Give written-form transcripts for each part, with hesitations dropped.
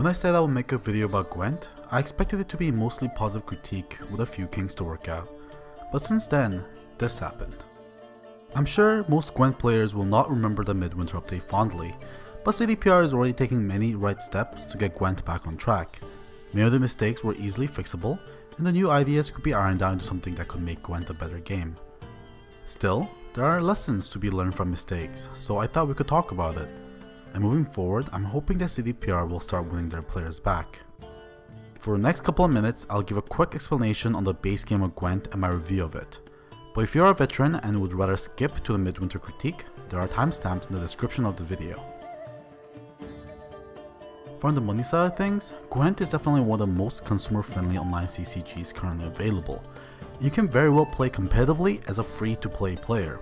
When I said I would make a video about Gwent, I expected it to be mostly positive critique with a few kinks to work out, but since then, this happened. I'm sure most Gwent players will not remember the Midwinter update fondly, but CDPR is already taking many right steps to get Gwent back on track. Many of the mistakes were easily fixable, and the new ideas could be ironed out into something that could make Gwent a better game. Still, there are lessons to be learned from mistakes, so I thought we could talk about it. And moving forward, I'm hoping that CDPR will start winning their players back. For the next couple of minutes, I'll give a quick explanation on the base game of Gwent and my review of it. But if you're a veteran and would rather skip to the Midwinter Critique, there are timestamps in the description of the video. From the money side of things, Gwent is definitely one of the most consumer-friendly online CCGs currently available. You can very well play competitively as a free-to-play player.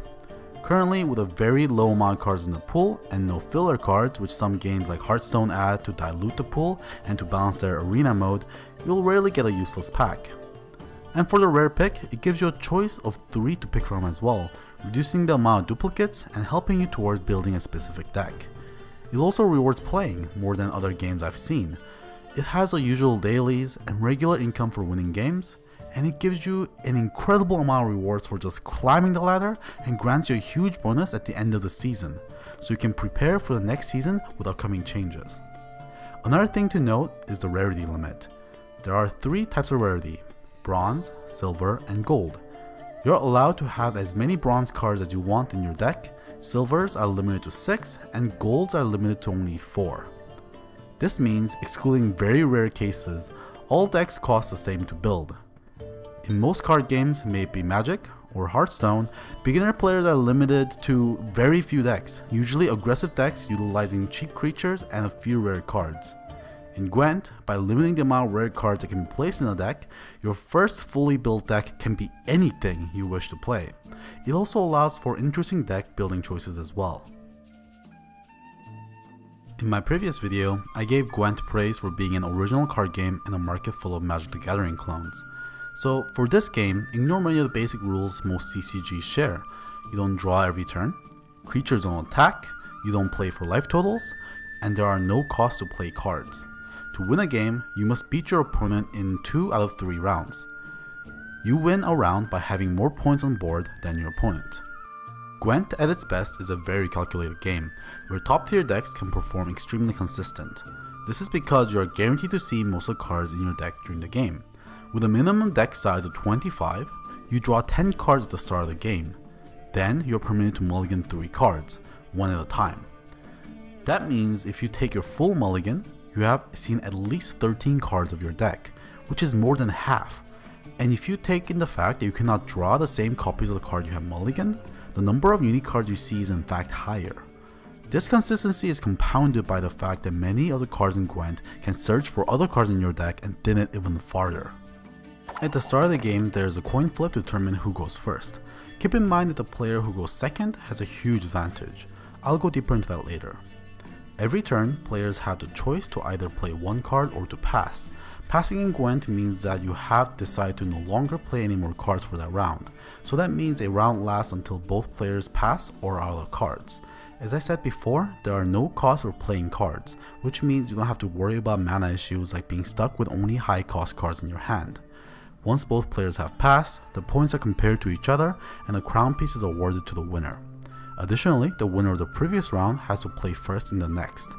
Currently, with a very low amount of cards in the pool and no filler cards, which some games like Hearthstone add to dilute the pool and to balance their arena mode, you'll rarely get a useless pack. And for the rare pick, it gives you a choice of 3 to pick from as well, reducing the amount of duplicates and helping you towards building a specific deck. It also rewards playing more than other games I've seen. It has the usual dailies and regular income for winning games, and it gives you an incredible amount of rewards for just climbing the ladder and grants you a huge bonus at the end of the season, so you can prepare for the next season with upcoming changes. Another thing to note is the rarity limit. There are 3 types of rarity: bronze, silver, and gold. You're allowed to have as many bronze cards as you want in your deck, silvers are limited to 6, and golds are limited to only 4. This means, excluding very rare cases, all decks cost the same to build. In most card games, may it be Magic or Hearthstone, beginner players are limited to very few decks, usually aggressive decks utilizing cheap creatures and a few rare cards. In Gwent, by limiting the amount of rare cards that can be placed in a deck, your first fully built deck can be anything you wish to play. It also allows for interesting deck building choices as well. In my previous video, I gave Gwent praise for being an original card game in a market full of Magic the Gathering clones. So for this game, ignore many of the basic rules most CCGs share. You don't draw every turn, creatures don't attack, you don't play for life totals, and there are no costs to play cards. To win a game, you must beat your opponent in 2 out of 3 rounds. You win a round by having more points on board than your opponent. Gwent at its best is a very calculated game, where top tier decks can perform extremely consistent. This is because you are guaranteed to see most of the cards in your deck during the game. With a minimum deck size of 25, you draw 10 cards at the start of the game. Then you are permitted to mulligan 3 cards, one at a time. That means if you take your full mulligan, you have seen at least 13 cards of your deck, which is more than half. And if you take in the fact that you cannot draw the same copies of the card you have mulliganed, the number of unique cards you see is in fact higher. This consistency is compounded by the fact that many of the cards in Gwent can search for other cards in your deck and thin it even farther. At the start of the game, there is a coin flip to determine who goes first. Keep in mind that the player who goes second has a huge advantage. I'll go deeper into that later. Every turn, players have the choice to either play one card or to pass. Passing in Gwent means that you have decided to no longer play any more cards for that round. So that means a round lasts until both players pass or are out of cards. As I said before, there are no costs for playing cards, which means you don't have to worry about mana issues like being stuck with only high cost cards in your hand. Once both players have passed, the points are compared to each other and the crown piece is awarded to the winner. Additionally, the winner of the previous round has to play first in the next.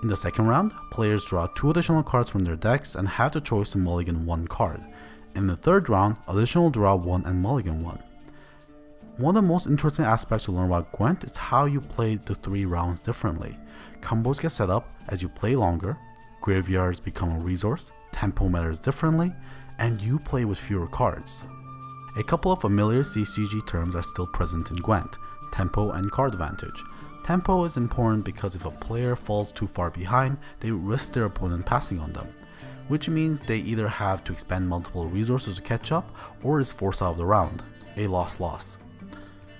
In the second round, players draw 2 additional cards from their decks and have the choice to mulligan 1 card. In the third round, additional draw 1 and mulligan 1. One of the most interesting aspects to learn about Gwent is how you play the 3 rounds differently. Combos get set up as you play longer, graveyards become a resource, tempo matters differently, and you play with fewer cards. A couple of familiar CCG terms are still present in Gwent: tempo and card advantage. Tempo is important because if a player falls too far behind, they risk their opponent passing on them, which means they either have to expend multiple resources to catch up or is forced out of the round, a loss-loss.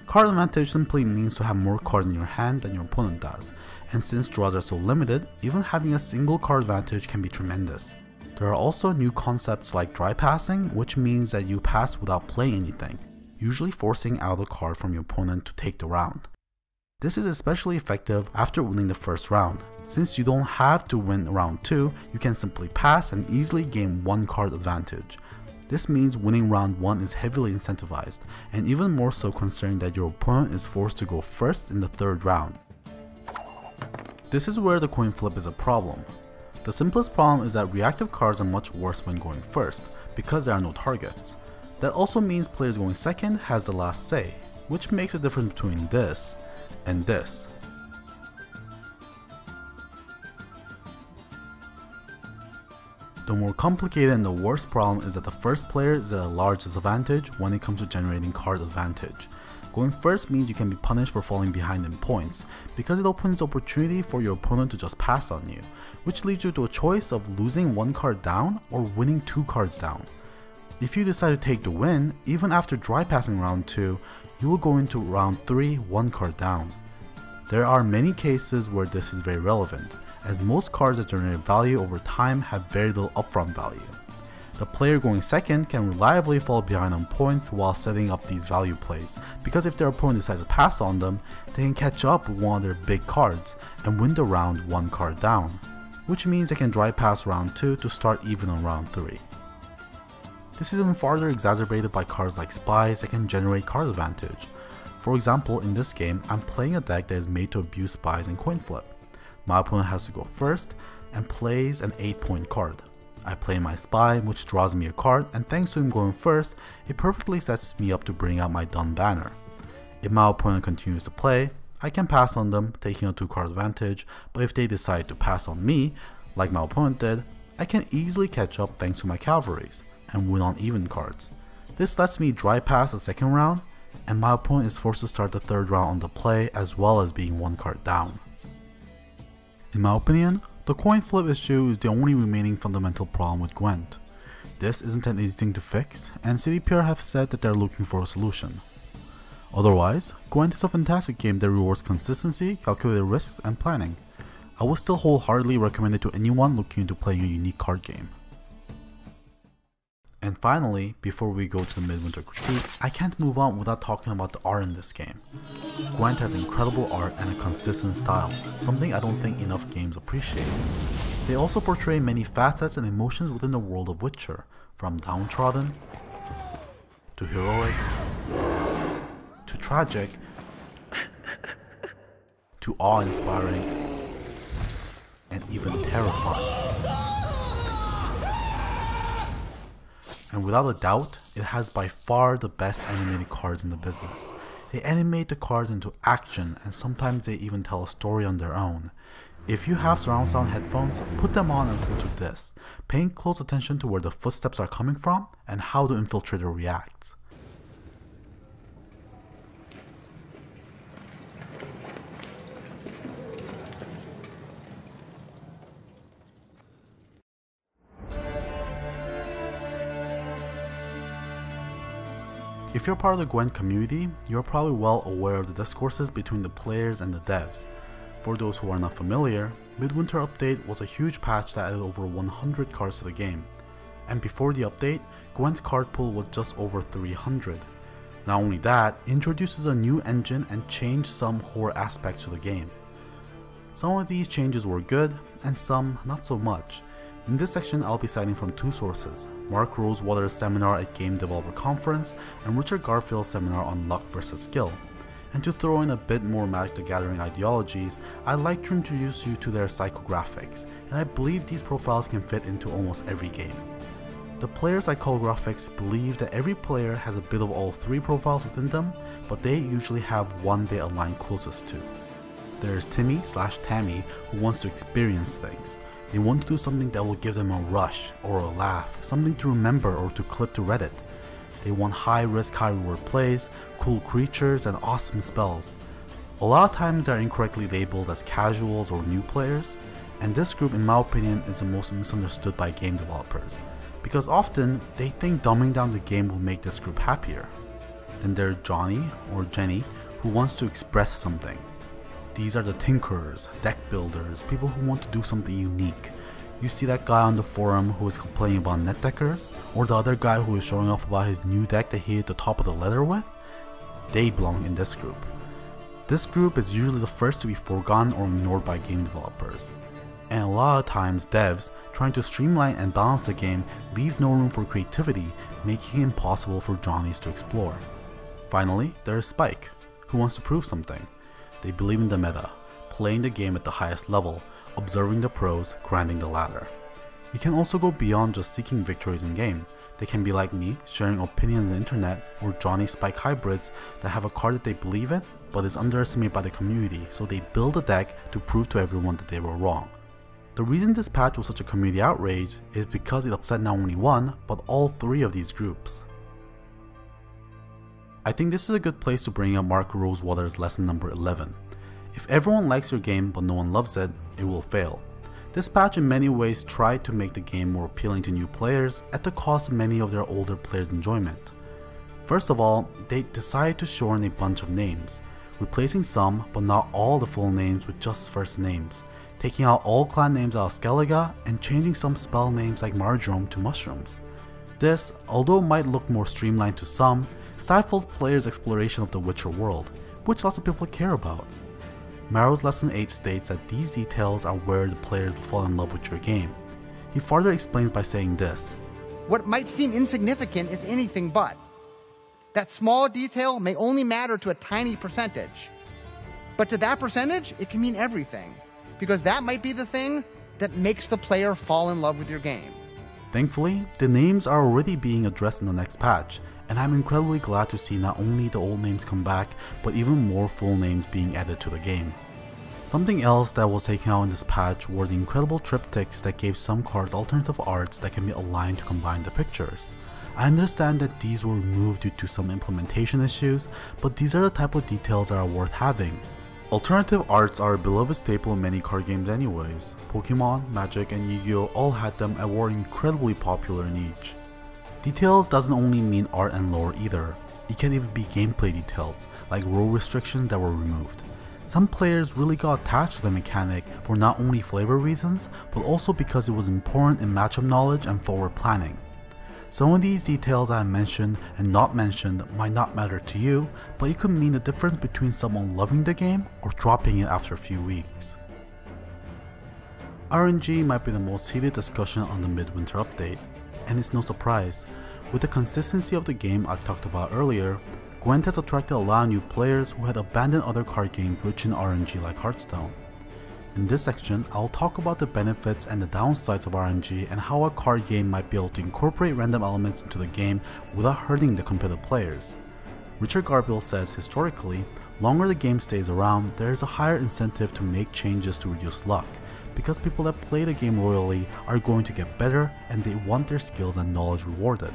Card advantage simply means to have more cards in your hand than your opponent does, and since draws are so limited, even having a single card advantage can be tremendous. There are also new concepts like dry passing, which means that you pass without playing anything, usually forcing out a card from your opponent to take the round. This is especially effective after winning the first round, Since you don't have to win round 2, you can simply pass and easily gain 1 card advantage. This means winning round 1 is heavily incentivized, and even more so considering that your opponent is forced to go first in the 3rd round. This is where the coin flip is a problem. The simplest problem is that reactive cards are much worse when going first, because there are no targets. That also means players going second has the last say, which makes a difference between this and this. The more complicated and the worse problem is that the first player is at a large disadvantage when it comes to generating card advantage. Going first means you can be punished for falling behind in points, because it opens the opportunity for your opponent to just pass on you, which leads you to a choice of losing 1 card down or winning 2 cards down. If you decide to take the win, even after dry passing round 2, you will go into round 3 1 card down. There are many cases where this is very relevant, as most cards that generate value over time have very little upfront value. The player going second can reliably fall behind on points while setting up these value plays, because if their opponent decides to pass on them, they can catch up with one of their big cards and win the round 1 card down, which means they can dry pass round 2 to start even on round 3. This is even farther exacerbated by cards like spies that can generate card advantage. For example, in this game, I'm playing a deck that is made to abuse spies and Coinflip. My opponent has to go first and plays an 8-point card. I play my spy, which draws me a card, and thanks to him going first, it perfectly sets me up to bring out my done banner. If my opponent continues to play, I can pass on them, taking a 2-card advantage, but if they decide to pass on me, like my opponent did, I can easily catch up thanks to my cavalries, and win on even cards. This lets me dry pass the 2nd round, and my opponent is forced to start the 3rd round on the play as well as being 1 card down. In my opinion, the coin flip issue is the only remaining fundamental problem with Gwent. This isn't an easy thing to fix, and CDPR have said that they're looking for a solution. Otherwise, Gwent is a fantastic game that rewards consistency, calculated risks, and planning. I would still wholeheartedly recommend it to anyone looking into playing a unique card game. And finally, before we go to the Midwinter Critique, I can't move on without talking about the art in this game. Gwent has incredible art and a consistent style, something I don't think enough games appreciate. They also portray many facets and emotions within the world of Witcher, from downtrodden, to heroic, to tragic, to awe-inspiring, and even terrifying. And without a doubt, it has by far the best animated cards in the business. They animate the cards into action, and sometimes they even tell a story on their own. If you have surround sound headphones, put them on and listen to this, paying close attention to where the footsteps are coming from and how the infiltrator reacts. If you're part of the Gwent community, you're probably well aware of the discourses between the players and the devs. For those who are not familiar, Midwinter Update was a huge patch that added over 100 cards to the game. And before the update, Gwent's card pool was just over 300. Not only that, it introduces a new engine and changed some core aspects to the game. Some of these changes were good, and some not so much. In this section, I'll be citing from 2 sources, Mark Rosewater's seminar at Game Developer Conference and Richard Garfield's seminar on luck versus skill. And to throw in a bit more Magic the Gathering ideologies, I'd like to introduce you to their psychographics, and I believe these profiles can fit into almost every game. The player psychographics believe that every player has a bit of all 3 profiles within them, but they usually have one they align closest to. There's Timmy/Tammy who wants to experience things. They want to do something that will give them a rush or a laugh, something to remember or to clip to Reddit. They want high risk, high reward plays, cool creatures, and awesome spells. A lot of times they're incorrectly labeled as casuals or new players, and this group in my opinion is the most misunderstood by game developers, because often they think dumbing down the game will make this group happier. Then there's Johnny or Jenny who wants to express something. These are the tinkerers, deck builders, people who want to do something unique. You see that guy on the forum who is complaining about net deckers, or the other guy who is showing off about his new deck that he hit the top of the ladder with? They belong in this group. This group is usually the first to be forgotten or ignored by game developers. And a lot of times devs, trying to streamline and balance the game, leave no room for creativity, making it impossible for Johnnies to explore. Finally, there is Spike, who wants to prove something. They believe in the meta, playing the game at the highest level, observing the pros, grinding the ladder. You can also go beyond just seeking victories in game. They can be like me, sharing opinions on the internet, or Johnny Spike hybrids that have a card that they believe in, but is underestimated by the community, so they build a deck to prove to everyone that they were wrong. The reason this patch was such a community outrage is because it upset not only one, but all three of these groups. I think this is a good place to bring up Mark Rosewater's lesson number 11. If everyone likes your game but no one loves it, it will fail. This patch in many ways tried to make the game more appealing to new players at the cost of many of their older players' enjoyment. First of all, they decided to shorten a bunch of names, replacing some but not all the full names with just first names, taking out all clan names out of Skellege and changing some spell names like Marjoram to mushrooms. This, although it might look more streamlined to some, stifles players' exploration of the Witcher world, which lots of people care about. Maro's lesson 8 states that these details are where the players fall in love with your game. He further explains by saying this: "What might seem insignificant is anything but. That small detail may only matter to a tiny percentage. But to that percentage, it can mean everything. Because that might be the thing that makes the player fall in love with your game." Thankfully, the names are already being addressed in the next patch, and I'm incredibly glad to see not only the old names come back, but even more full names being added to the game. Something else that was taken out in this patch were the incredible triptychs that gave some cards alternative arts that can be aligned to combine the pictures. I understand that these were removed due to some implementation issues, but these are the type of details that are worth having. Alternative arts are a beloved staple in many card games anyways. Pokemon, Magic, and Yu-Gi-Oh! All had them and were incredibly popular in each. Details doesn't only mean art and lore either. It can even be gameplay details, like role restrictions that were removed. Some players really got attached to the mechanic for not only flavor reasons, but also because it was important in matchup knowledge and forward planning. Some of these details I mentioned and not mentioned might not matter to you, but it could mean the difference between someone loving the game or dropping it after a few weeks. RNG might be the most heated discussion on the Midwinter update, and it's no surprise. With the consistency of the game I talked about earlier, Gwent has attracted a lot of new players who had abandoned other card games rich in RNG like Hearthstone. In this section, I'll talk about the benefits and the downsides of RNG and how a card game might be able to incorporate random elements into the game without hurting the competitive players. Richard Garbill says historically, longer the game stays around, there is a higher incentive to make changes to reduce luck, because people that play the game royally are going to get better and they want their skills and knowledge rewarded.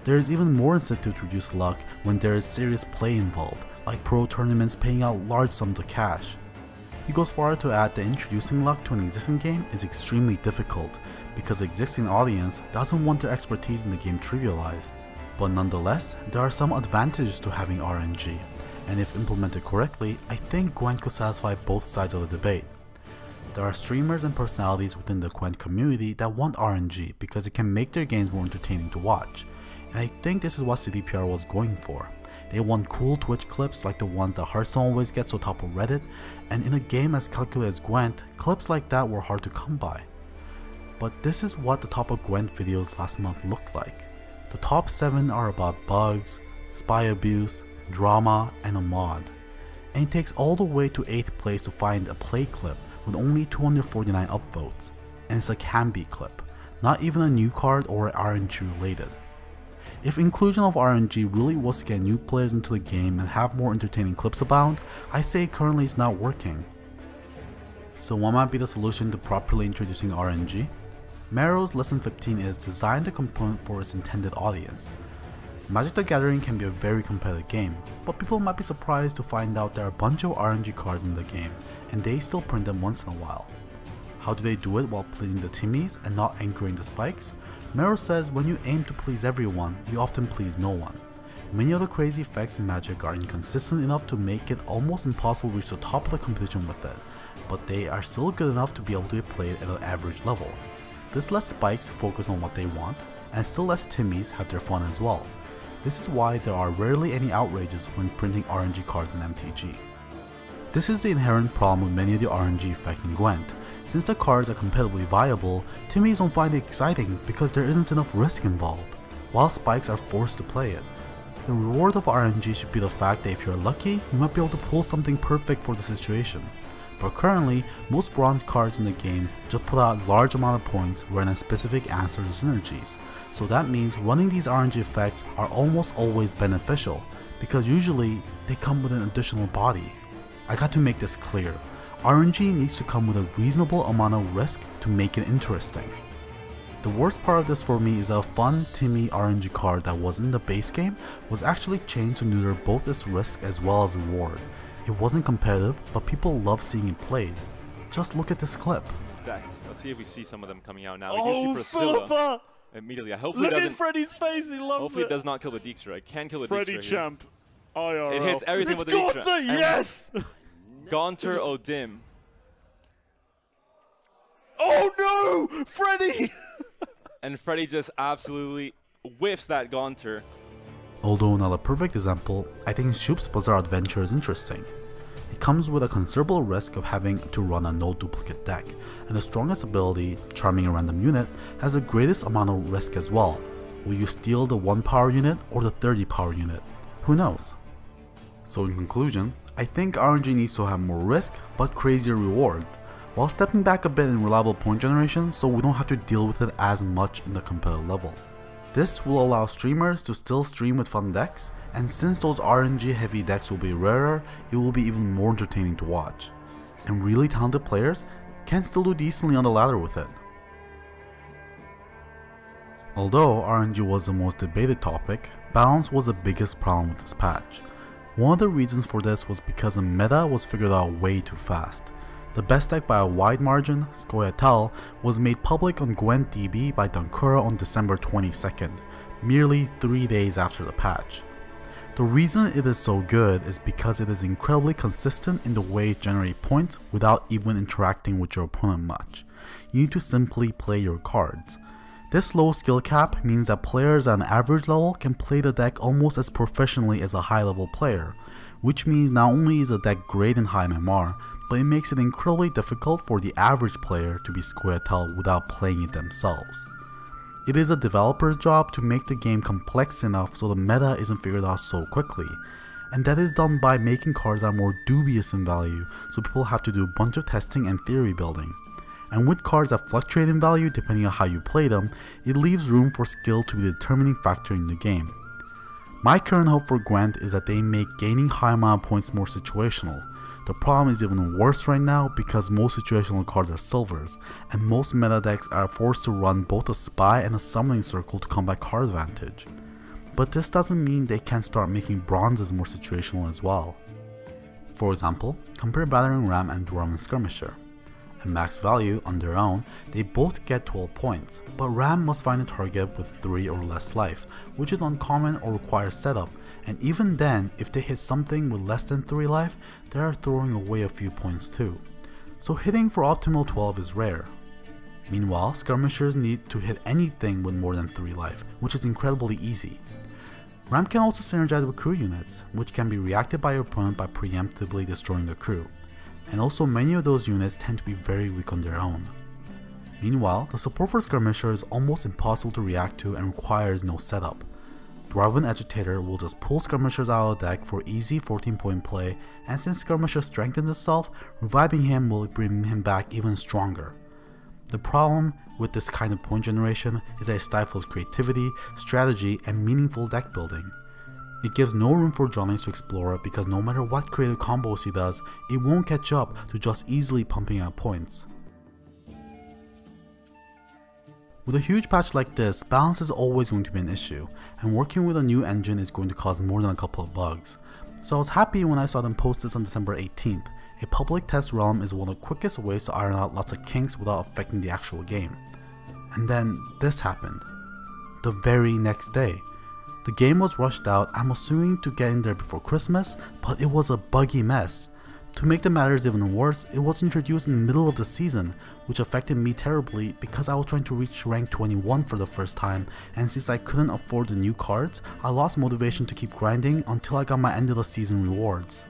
There is even more incentive to reduce luck when there is serious play involved, like pro tournaments paying out large sums of cash. He goes farther to add that introducing luck to an existing game is extremely difficult because the existing audience doesn't want their expertise in the game trivialized. But nonetheless, there are some advantages to having RNG, and if implemented correctly, I think Gwent could satisfy both sides of the debate. There are streamers and personalities within the Gwent community that want RNG because it can make their games more entertaining to watch, and I think this is what CDPR was going for. They want cool Twitch clips like the ones that Hearthstone always gets on top of Reddit, and in a game as calculated as Gwent, clips like that were hard to come by. But this is what the top of Gwent videos last month looked like. The top 7 are about bugs, spy abuse, drama, and a mod. And it takes all the way to 8th place to find a play clip with only 249 upvotes, and it's a can-be clip, not even a new card or RNG related. If inclusion of RNG really was to get new players into the game and have more entertaining clips abound, I say currently it's not working. So what might be the solution to properly introducing RNG? Maro's lesson 15 is design the component for its intended audience. Magic the Gathering can be a very competitive game, but people might be surprised to find out there are a bunch of RNG cards in the game, and they still print them once in a while. How do they do it while pleasing the Timmies and not anchoring the spikes? Mero says when you aim to please everyone, you often please no one. Many of the crazy effects in Magic are inconsistent enough to make it almost impossible to reach the top of the competition with it, but they are still good enough to be able to be played at an average level. This lets spikes focus on what they want, and still lets Timmies have their fun as well. This is why there are rarely any outrages when printing RNG cards in MTG. This is the inherent problem with many of the RNG effects in Gwent. Since the cards are competitively viable, teammates don't find it exciting because there isn't enough risk involved, while spikes are forced to play it. The reward of RNG should be the fact that if you're lucky, you might be able to pull something perfect for the situation. But currently, most bronze cards in the game just put out a large amount of points wherein a specific answer to synergies, so that means running these RNG effects are almost always beneficial, because usually they come with an additional body. I got to make this clear, RNG needs to come with a reasonable amount of risk to make it interesting. The worst part of this for me is that a fun Timmy RNG card that was in the base game was actually changed to neuter both its risk as well as reward. It wasn't competitive, but people love seeing it played. Just look at this clip. Let's see if we see some of them coming out now. We do see Priscilla immediately. Hopefully look at Freddy's face, he loves hopefully it. It does not kill the Dijkstra. It can kill the Freddy Dijkstra champ. IRL. It hits everything with the Dijkstra. Dijkstra. Yes! Gaunter Odim. Oh no! Freddy! And Freddy just absolutely whiffs that Gaunter. Although not a perfect example, I think Shoop's Bazaar Adventure is interesting. It comes with a considerable risk of having to run a no duplicate deck, and the strongest ability, Charming a Random Unit, has the greatest amount of risk as well. Will you steal the 1 power unit or the 30 power unit? Who knows? So in conclusion, I think RNG needs to have more risk but crazier rewards, while stepping back a bit in reliable point generation so we don't have to deal with it as much in the competitive level. This will allow streamers to still stream with fun decks, and since those RNG heavy decks will be rarer, it will be even more entertaining to watch. And really talented players can still do decently on the ladder with it. Although RNG was the most debated topic, balance was the biggest problem with this patch. One of the reasons for this was because the meta was figured out way too fast. The best deck by a wide margin, Skellege, was made public on Gwent DB by Dunkura on December 22nd, merely 3 days after the patch. The reason it is so good is because it is incredibly consistent in the way it generates points without even interacting with your opponent much. You need to simply play your cards. This low skill cap means that players at an average level can play the deck almost as professionally as a high level player, which means not only is the deck great in high MMR, but it makes it incredibly difficult for the average player to be Skellege without playing it themselves. It is a developer's job to make the game complex enough so the meta isn't figured out so quickly, and that is done by making cards that are more dubious in value so people have to do a bunch of testing and theory building. And with cards that fluctuate in value depending on how you play them, it leaves room for skill to be the determining factor in the game. My current hope for Gwent is that they make gaining high amount of points more situational. The problem is even worse right now because most situational cards are silvers, and most meta decks are forced to run both a spy and a summoning circle to combat card advantage. But this doesn't mean they can't start making bronzes more situational as well. For example, compare Battering Ram and Dwarven Skirmisher. At max value on their own, they both get 12 points, but Ram must find a target with 3 or less life, which is uncommon or requires setup, and even then, if they hit something with less than 3 life, they are throwing away a few points too. So hitting for optimal 12 is rare. Meanwhile, skirmishers need to hit anything with more than 3 life, which is incredibly easy. Ram can also synergize with crew units, which can be reacted by your opponent by preemptively destroying the crew. And also many of those units tend to be very weak on their own. Meanwhile, the support for Skirmisher is almost impossible to react to and requires no setup. Dwarven Agitator will just pull Skirmishers out of the deck for easy 14-point play, and since Skirmisher strengthens itself, reviving him will bring him back even stronger. The problem with this kind of point generation is that it stifles creativity, strategy, and meaningful deck building. It gives no room for Johnny's to explore because no matter what creative combos he does, it won't catch up to just easily pumping out points. With a huge patch like this, balance is always going to be an issue, and working with a new engine is going to cause more than a couple of bugs. So I was happy when I saw them post this on December 18th. A public test realm is one of the quickest ways to iron out lots of kinks without affecting the actual game. And then this happened. The very next day. The game was rushed out, I'm assuming to get in there before Christmas, but it was a buggy mess. To make the matters even worse, it was introduced in the middle of the season, which affected me terribly because I was trying to reach rank 21 for the first time, and since I couldn't afford the new cards, I lost motivation to keep grinding until I got my end of the season rewards.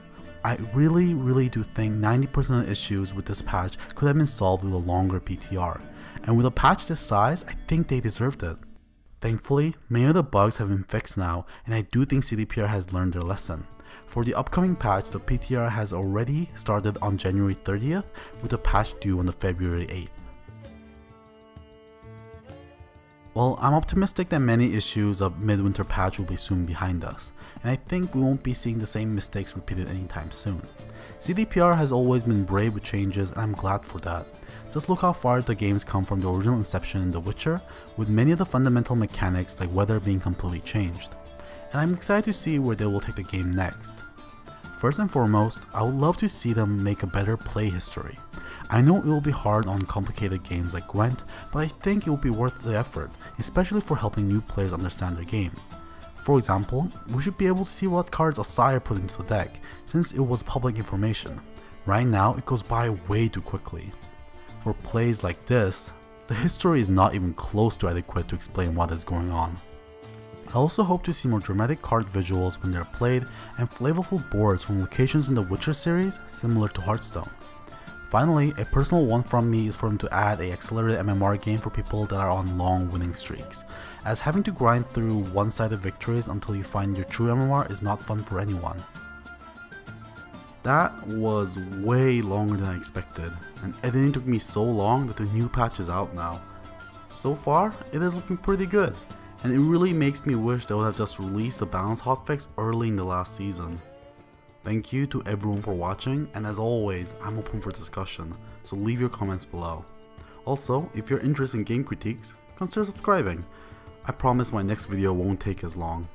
I really do think 90% of issues with this patch could have been solved with a longer PTR, and with a patch this size, I think they deserved it. Thankfully, many of the bugs have been fixed now, and I do think CDPR has learned their lesson. For the upcoming patch, the PTR has already started on January 30th, with the patch due on the February 8th. Well, I'm optimistic that many issues of Midwinter patch will be soon behind us, and I think we won't be seeing the same mistakes repeated anytime soon. CDPR has always been brave with changes, and I'm glad for that. Just look how far the game's come from the original inception in The Witcher, with many of the fundamental mechanics like weather being completely changed. And I'm excited to see where they will take the game next. First and foremost, I would love to see them make a better play history. I know it will be hard on complicated games like Gwent, but I think it will be worth the effort, especially for helping new players understand their game. For example, we should be able to see what cards a sire put into the deck, since it was public information. Right now, it goes by way too quickly. For plays like this, the history is not even close to adequate to explain what is going on. I also hope to see more dramatic card visuals when they are played, and flavorful boards from locations in the Witcher series, similar to Hearthstone. Finally, a personal one from me is for them to add an accelerated MMR game for people that are on long winning streaks, as having to grind through one-sided victories until you find your true MMR is not fun for anyone. That was way longer than I expected, and editing took me so long that the new patch is out now. So far, it is looking pretty good, and it really makes me wish they would have just released the balance hotfix early in the last season. Thank you to everyone for watching, and as always, I'm open for discussion, so leave your comments below. Also, if you're interested in game critiques, consider subscribing. I promise my next video won't take as long.